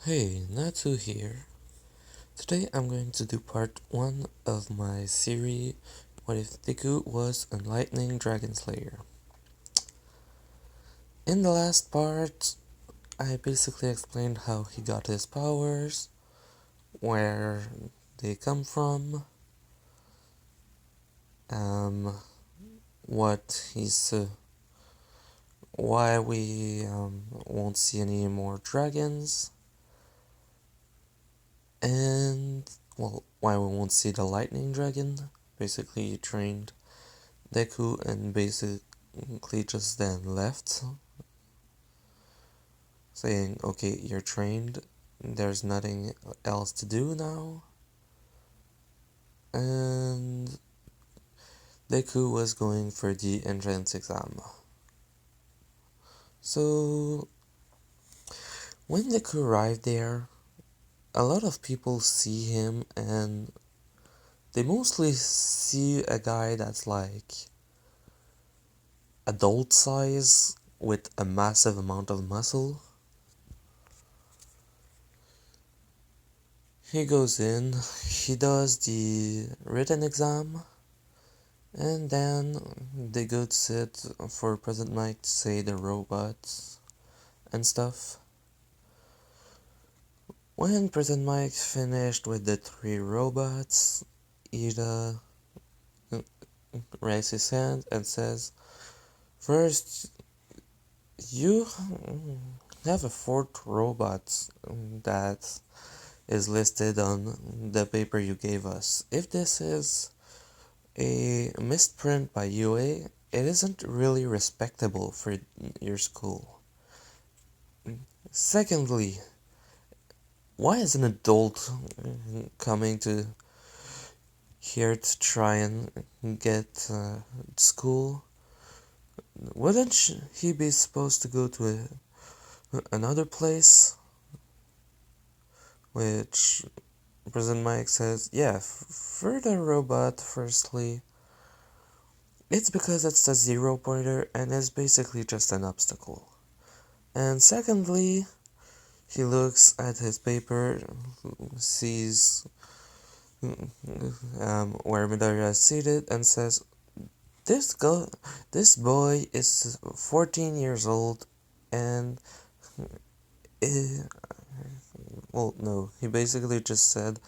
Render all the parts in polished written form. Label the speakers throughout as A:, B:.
A: Hey, Natsu here. Today I'm going to do part 1 of my series What if Deku was a lightning dragon slayer. In the last part, I basically explained how he got his powers, where they come from, um, what he's, why we won't see any more dragons, and, well, why we won't see the lightning dragon. Basically, he trained Deku and basically just then left, saying, okay, you're trained, there's nothing else to do now. And Deku was going for the entrance exam. So, when Deku arrived there, a lot of people see him and they mostly see a guy that's like adult size with a massive amount of muscle. He goes in, he does the written exam, and then they go to sit for President Mike to say the robots and stuff. When President Mike finished with the 3 robots, Ida raises his hand and says, first, you have a 4th robot that is listed on the paper you gave us. If this is a misprint by UA, it isn't really respectable for your school. Secondly, why is an adult coming to here to try and get school? Wouldn't he be supposed to go to another place? Which President Mike says, yeah, for the robot, firstly, it's because it's a 0 pointer and is basically just an obstacle. And secondly, he looks at his paper, sees where Midoriya is seated, and says, this boy is 14 years old, and well, no, he basically just said,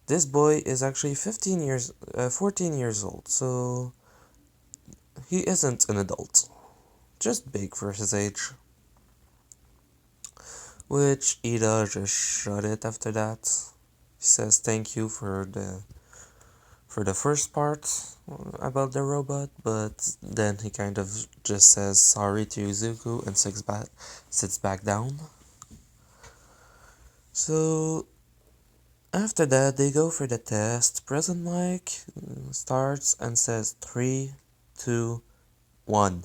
A: this boy is actually 14 years old, so he isn't an adult, just big for his age. Which Ida just shut it after that. He says thank you for the first part about the robot, but then he kind of just says sorry to Izuku and sits back down. So after that, they go for the test. President Mike starts and says 3, 2, 1,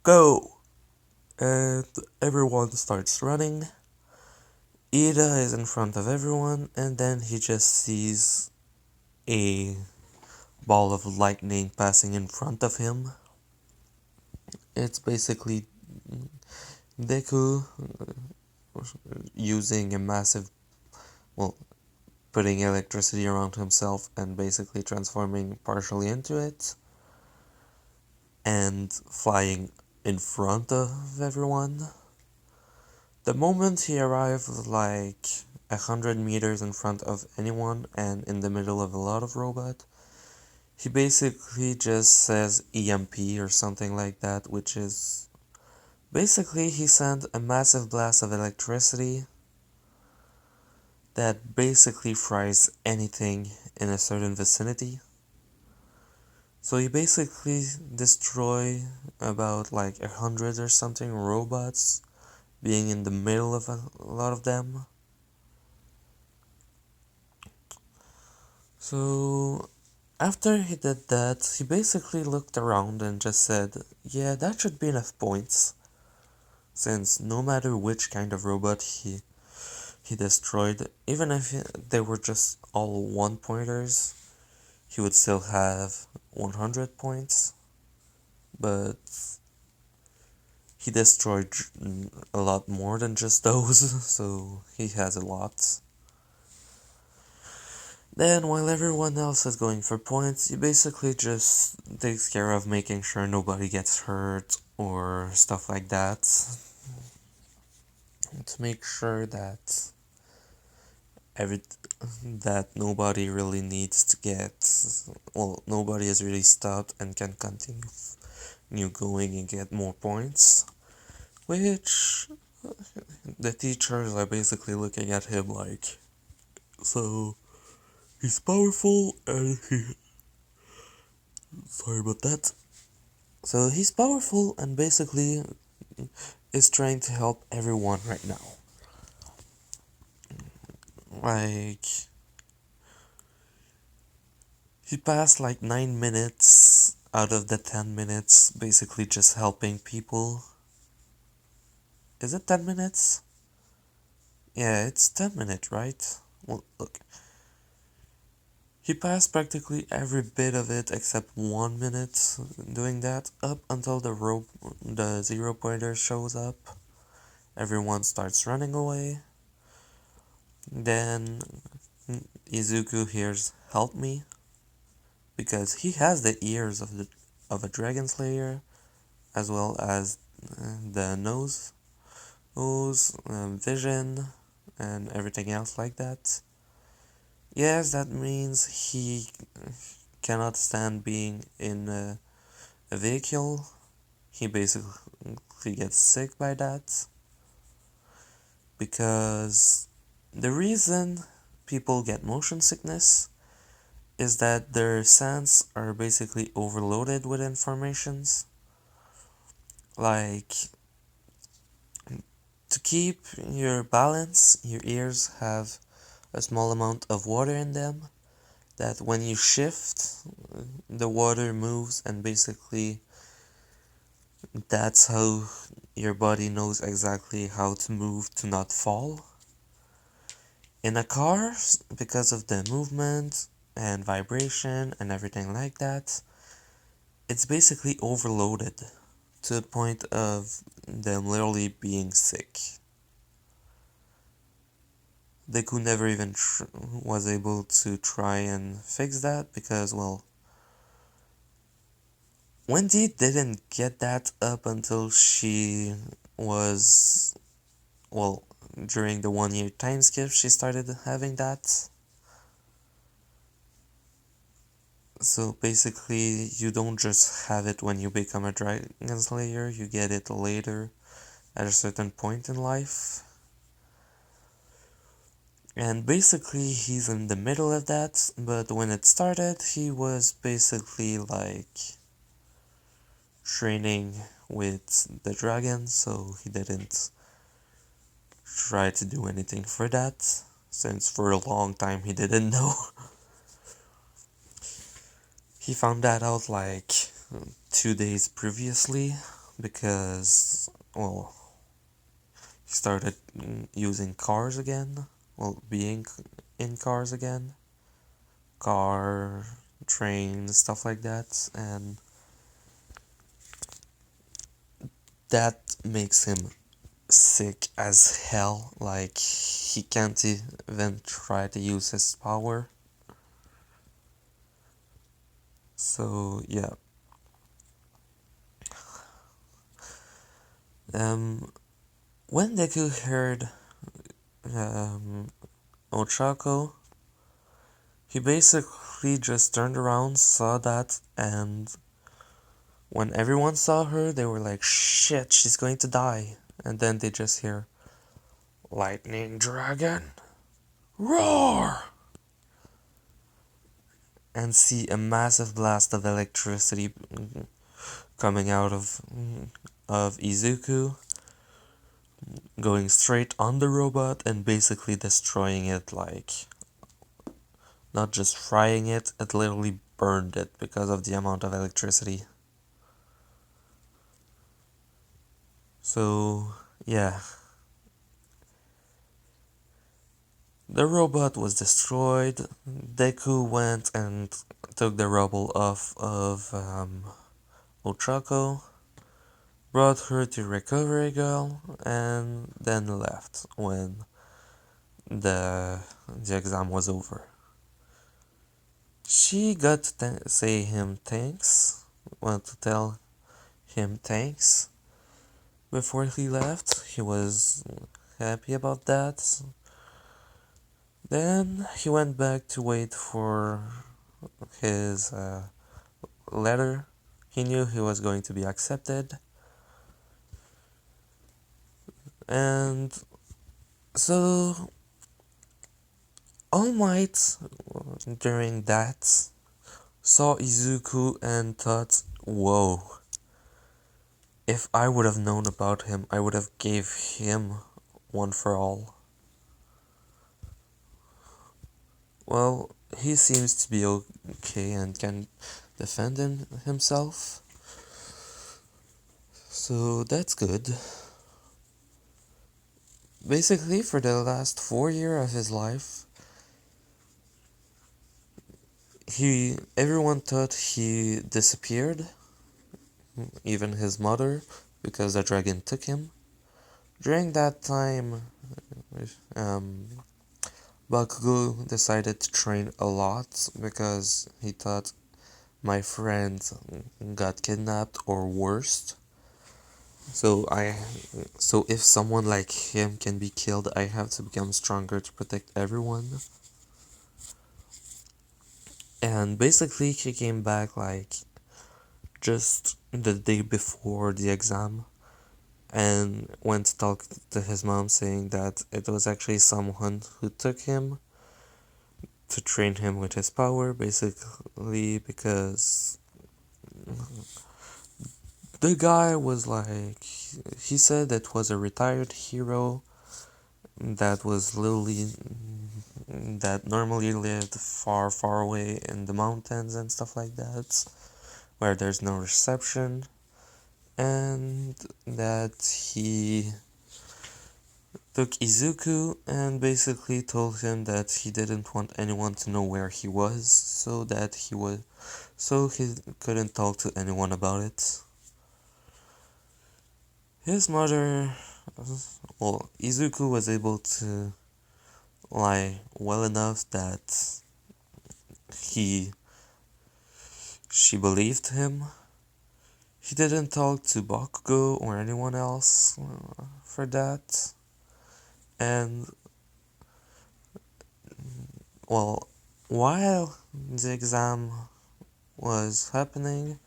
A: go! And everyone starts running. Ida is in front of everyone, and then he just sees a ball of lightning passing in front of him. It's basically Deku using a massive, well, putting electricity around himself and basically transforming partially into it and flying in front of everyone. The moment he arrived like 100 meters in front of anyone and in the middle of a lot of robot, he basically just says EMP or something like that, which is basically he sent a massive blast of electricity that basically fries anything in a certain vicinity. So he basically destroy about like 100 or something robots, being in the middle of a lot of them. So after he did that, he basically looked around and just said, yeah, that should be enough points, since no matter which kind of robot he destroyed, even if they were just all 1-pointers, he would still have 100 points. But he destroyed a lot more than just those, so he has a lot. Then, while everyone else is going for points, he basically just takes care of making sure nobody gets hurt or stuff like that. To make sure that that nobody really needs to nobody is really stopped and can continue going and get more points. Which the teachers are basically looking at him like, so he's powerful and sorry about that. So he's powerful and basically is trying to help everyone right now. Like, he passed like 9 minutes out of the 10 minutes basically just helping people. Is it 10 minutes? Yeah, it's 10 minutes, right? Well, look. He passed practically every bit of it except 1 minute doing that, up until the 0 pointer shows up. Everyone starts running away. Then Izuku hears "Help me," because he has the ears of a dragon slayer, as well as the nose, vision, and everything else like that. Yes, that means he cannot stand being in a vehicle. He basically gets sick by that. Because the reason people get motion sickness is that their senses are basically overloaded with informations. Like, to keep your balance, your ears have a small amount of water in them that when you shift, the water moves, and basically that's how your body knows exactly how to move to not fall. In a car, because of the movement and vibration and everything like that, it's basically overloaded to the point of them literally being sick. Deku never even was able to try and fix that because, well, Wendy didn't get that up until she was, well, during the 1 year time skip, she started having that. So basically, you don't just have it when you become a Dragon Slayer, you get it later at a certain point in life. And basically, he's in the middle of that, but when it started, he was basically like training with the dragon, so he didn't try to do anything for that, since for a long time he didn't know. He found that out like 2 days previously, because, well, he started using cars again, well, being in cars again, car, train, stuff like that, and that makes him sick as hell. Like, he can't even try to use his power. So yeah. When Deku heard Ochako, he basically just turned around, saw that, and when everyone saw her, they were like, shit, she's going to die. And then they just hear, lightning dragon, roar! And see a massive blast of electricity coming out of Izuku, going straight on the robot and basically destroying it, like, not just frying it, it literally burned it because of the amount of electricity. So, yeah. The robot was destroyed. Deku went and took the rubble off of Ochako, brought her to Recovery Girl, and then left when the exam was over. She got to say him thanks, to tell him thanks before he left. He was happy about that. Then he went back to wait for his letter. He knew he was going to be accepted. And so All Might, during that, saw Izuku and thought, whoa, if I would have known about him, I would have gave him one for all. Well, he seems to be okay and can defend himself. So that's good. Basically, for the last 4 years of his life, everyone thought he disappeared, even his mother, because the dragon took him. During that time, Bakugo decided to train a lot because he thought my friend got kidnapped or worse. So if someone like him can be killed, I have to become stronger to protect everyone. And basically he came back like just the day before the exam and went to talk to his mom, saying that it was actually someone who took him to train him with his power, basically because the guy was like, he said that was a retired hero that was literally, that normally lived far, far away in the mountains and stuff like that, where there's no reception, and that he took Izuku and basically told him that he didn't want anyone to know where he was, so he couldn't talk to anyone about it. His mother, Izuku was able to lie well enough that she believed him. He didn't talk to Bakugo or anyone else for that. And, well, while the exam was happening,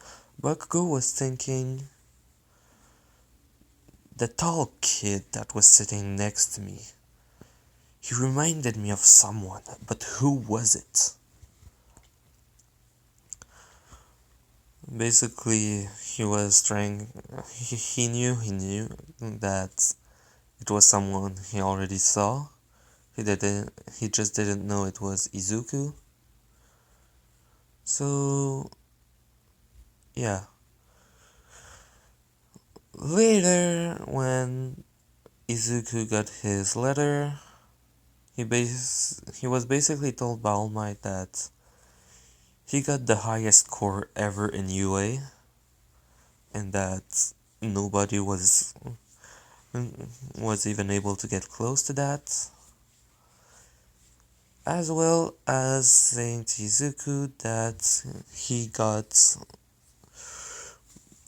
A: Bakugo was thinking, the tall kid that was sitting next to me, he reminded me of someone, but who was it? Basically, he was trying, he knew that it was someone he already saw. He just didn't know it was Izuku. So, yeah. Later, when Izuku got his letter, he was basically told by All Might that he got the highest score ever in UA, and that nobody was even able to get close to that, as well as saying to Izuku that he got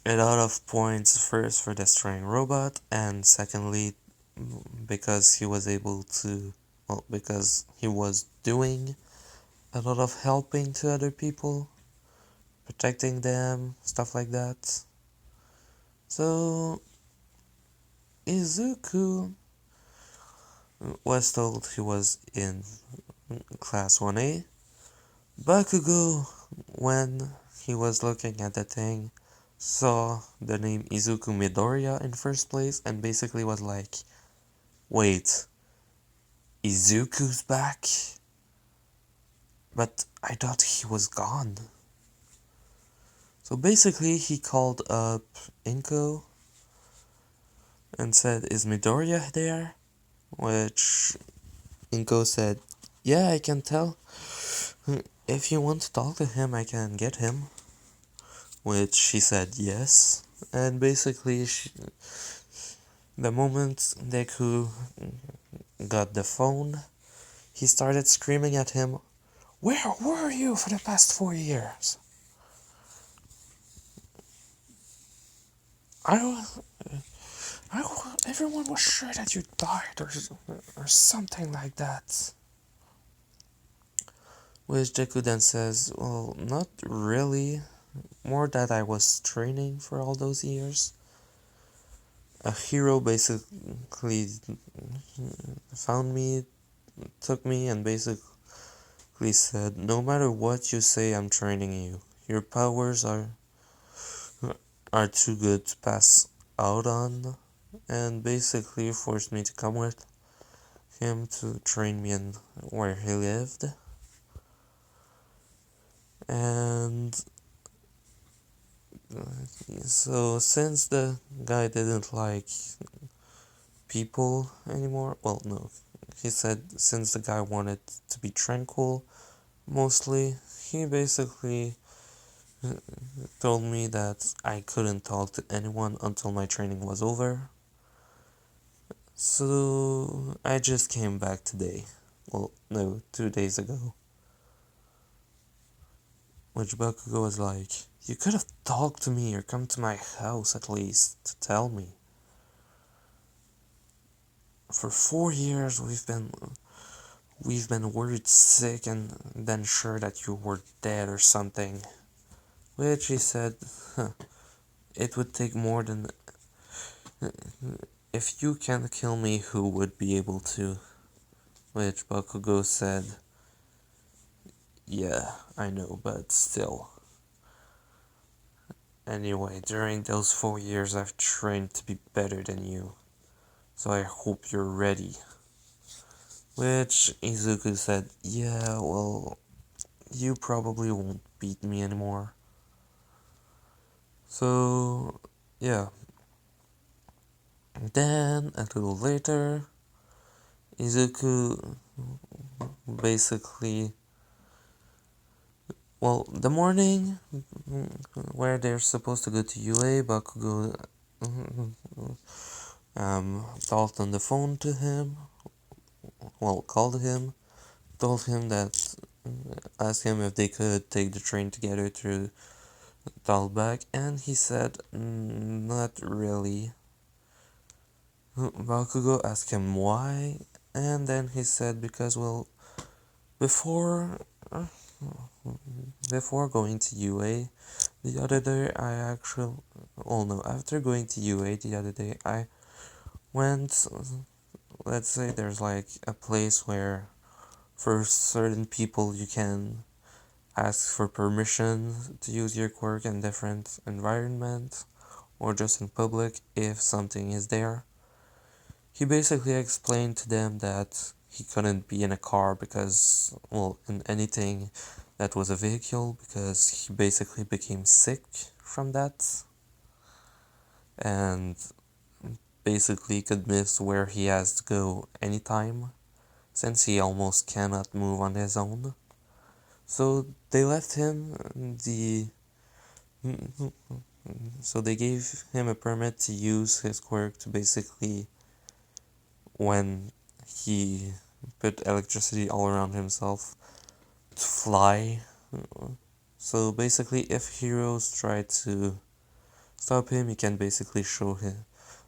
A: a lot of points, first for destroying robot, and secondly because he was because he was doing a lot of helping to other people, protecting them, stuff like that. So Izuku was told he was in class 1A. Bakugo, when he was looking at the thing, saw the name Izuku Midoriya in first place and basically was like, wait, Izuku's back? But I thought he was gone. So basically he called up Inko and said, is Midoriya there? Which Inko said, yeah, I can tell. If you want to talk to him, I can get him. Which she said yes. And basically, the moment Deku got the phone, he started screaming at him, "Where were you for the past 4 years? I, everyone was sure that you died or something like that." Which Deku then says, "Well, not really. More that I was training for all those years. A hero basically found me, took me, and basically said, no matter what you say, I'm training you. Your powers are too good to pass out on," and basically forced me to come with him to train me in where he lived. And so since the guy didn't like people anymore, well, no, he said since the guy wanted to be tranquil mostly, he basically told me that I couldn't talk to anyone until my training was over. So I just came back today. Well, no, 2 days ago. Which Bakugo was like, "You could have talked to me or come to my house at least to tell me. For 4 years we've been worried sick and then sure that you were dead or something." Which he said, huh, "It would take more than... If you can't kill me, who would be able to?" Which Bakugo said, "Yeah, I know, but still. Anyway, during those 4 years I've trained to be better than you, so I hope you're ready." Which Izuku said, "Yeah, well, you probably won't beat me anymore." So, yeah. Then, a little later, Izuku basically... Well, the morning where they're supposed to go to UA, Bakugo talked on the phone to him, well, called him, told him that, asked him if they could take the train together to Dalback, and he said, not really." Bakugo asked him why, and then he said, because, well, before before going to UA the other day, I actually, oh no, after going to UA the other day, I went, let's say there's like a place where for certain people you can ask for permission to use your quirk in different environments or just in public if something is there. He basically explained to them that he couldn't be in a car because, well, in anything that was a vehicle, because he basically became sick from that and basically could miss where he has to go anytime since he almost cannot move on his own. So they left him the so they gave him a permit to use his quirk to basically, when he put electricity all around himself, to fly. So basically, if heroes try to stop him, he can basically show him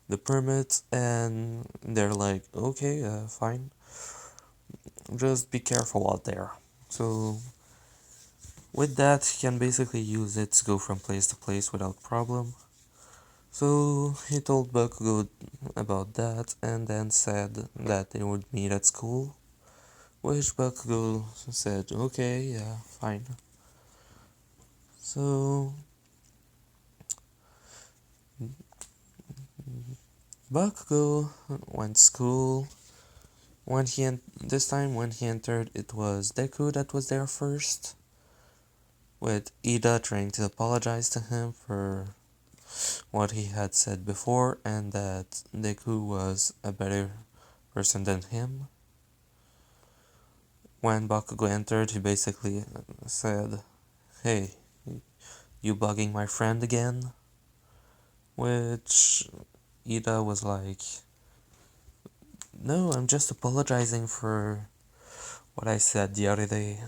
A: the permit and they're like, okay, fine, just be careful out there. So with that, he can basically use it to go from place to place without problem. So he told Bakugo about that and then said that they would meet at school, which Bakugo said, okay, yeah, fine. So Bakugo went to school. This time when he entered, it was Deku that was there first, with Ida trying to apologize to him for what he had said before and that Deku was a better person than him. When Bakugo entered, he basically said, "Hey, you bugging my friend again?" which Ida was like, no, I'm just apologizing for what I said the other day.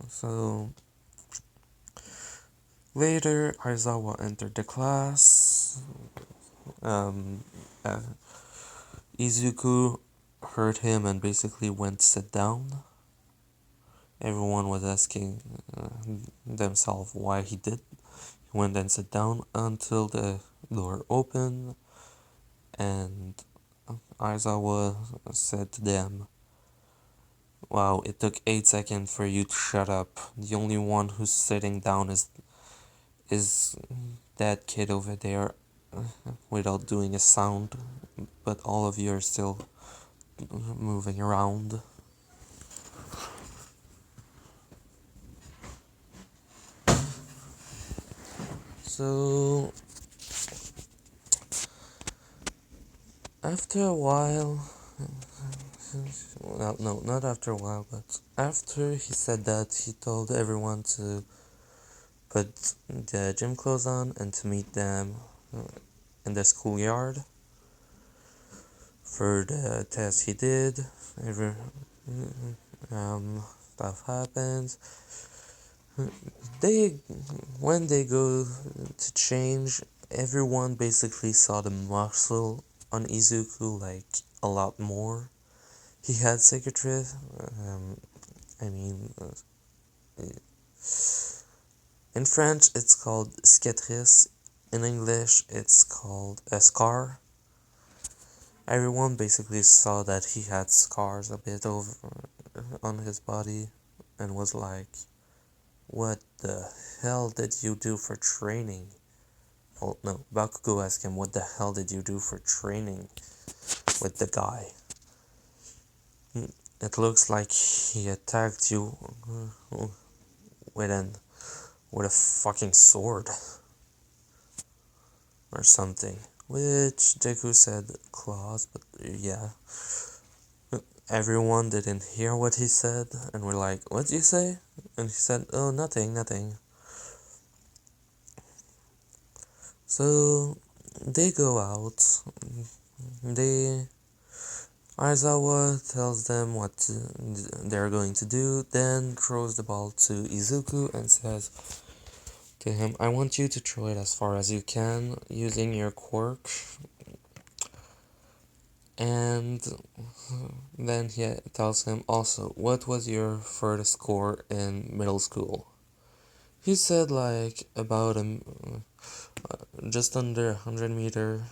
A: So later, Aizawa entered the class. Um, uh, Izuku heard him and basically went sit down. Everyone was asking themselves why he did. He went and sat down until the door opened, and Aizawa said to them, "Wow, it took 8 seconds for you to shut up. The only one who's sitting down is that kid over there without doing a sound, but all of you are still moving around." So after a while, well, no, not after a while, but after he said that, he told everyone to put the gym clothes on and to meet them in the schoolyard for the test he did. Every stuff happens. They when they go to change, everyone basically saw the muscle on Izuku like a lot more. He had cicatrice. I mean, in French it's called cicatrice. In English it's called a scar. Everyone basically saw that he had scars a bit over on his body and was like, "What the hell did you do for training?" Well, no, Bakugo asked him, "What the hell did you do for training with the guy? It looks like he attacked you with with a fucking sword or something." Which Deku said claws, but yeah. Everyone didn't hear what he said and were like, "What did you say?" And he said, "Oh, nothing, nothing." So they go out. They Aizawa tells them what they're going to do, then throws the ball to Izuku and says to him, "I want you to throw it as far as you can using your quirk." And then he tells him also, "What was your first score in middle school?" He said like about just under 100 meter.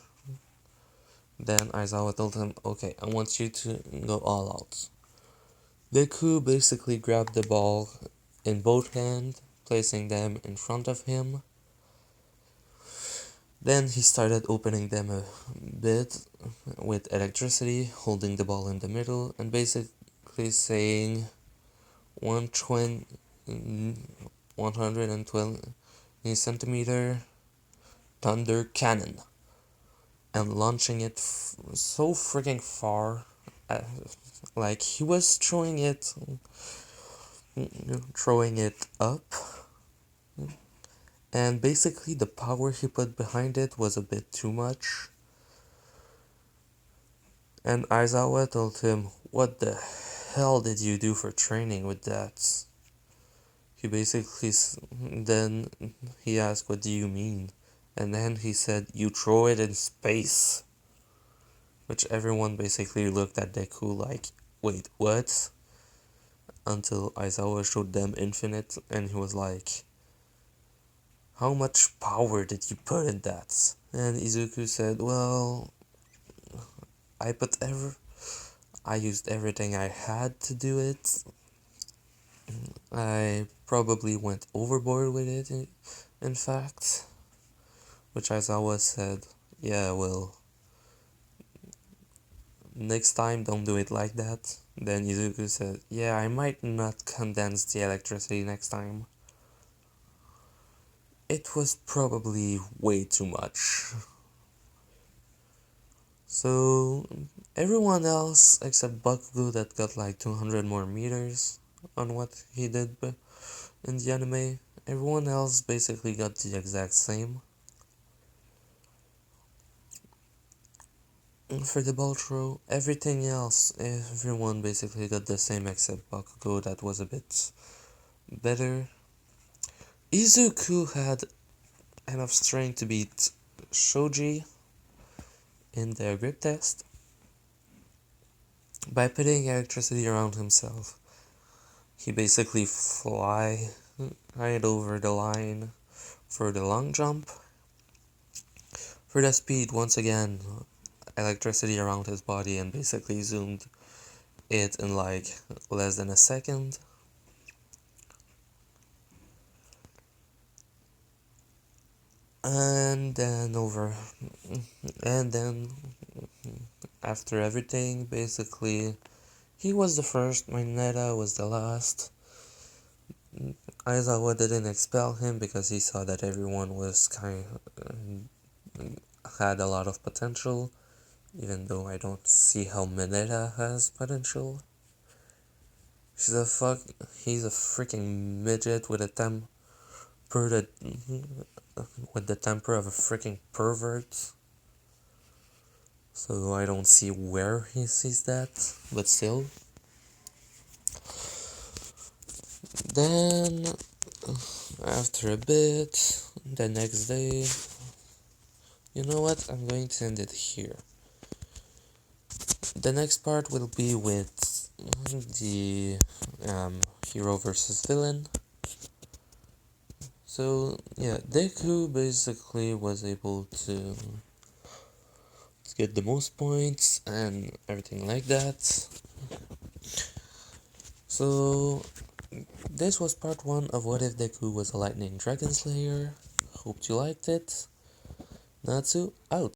A: Then Aizawa told him, "Okay, I want you to go all out." Deku basically grabbed the ball in both hands, placing them in front of him. Then he started opening them a bit with electricity, holding the ball in the middle, and basically saying 120, 120 centimeter thunder cannon, and launching it so freaking far. Like he was throwing it up, and basically the power he put behind it was a bit too much. And Aizawa told him, "What the hell did you do for training with that?" He basically then he asked, "What do you mean?" And then he said, "You throw it in space." Which everyone basically looked at Deku like, "Wait, what?" Until Aizawa showed them infinite, and he was like, "How much power did you put in that?" And Izuku said, "Well, I put I used everything I had to do it. I probably went overboard with it, in fact." Which Aizawa said, "Yeah, well, next time don't do it like that." Then Izuku said, "Yeah, I might not condense the electricity next time." It was probably way too much. So everyone else except Bakugo that got like 200 more meters on what he did in the anime, everyone else basically got the exact same. for the ball throw. Everything else, everyone basically got the same except Bakugo, that was a bit better. Izuku had enough strength to beat Shoji in their grip test by putting electricity around himself. He basically fly right over the line for the long jump. For the speed, once again, electricity around his body and basically zoomed it in like less than a second. And then after everything, basically, he was the first, Mineta was the last. Aizawa didn't expel him because he saw that everyone was had a lot of potential, even though I don't see how Mineta has potential. He's a freaking midget with a temper with the temper of a freaking pervert. So I don't see where he sees that, but still. Then, after a bit, the next day, you know what, I'm going to end it here. The next part will be with the hero versus villain. So, yeah, Deku basically was able to get the most points and everything like that. So, this was part 1 of What If Deku Was a Lightning Dragon Slayer. Hope you liked it. Natsu, out.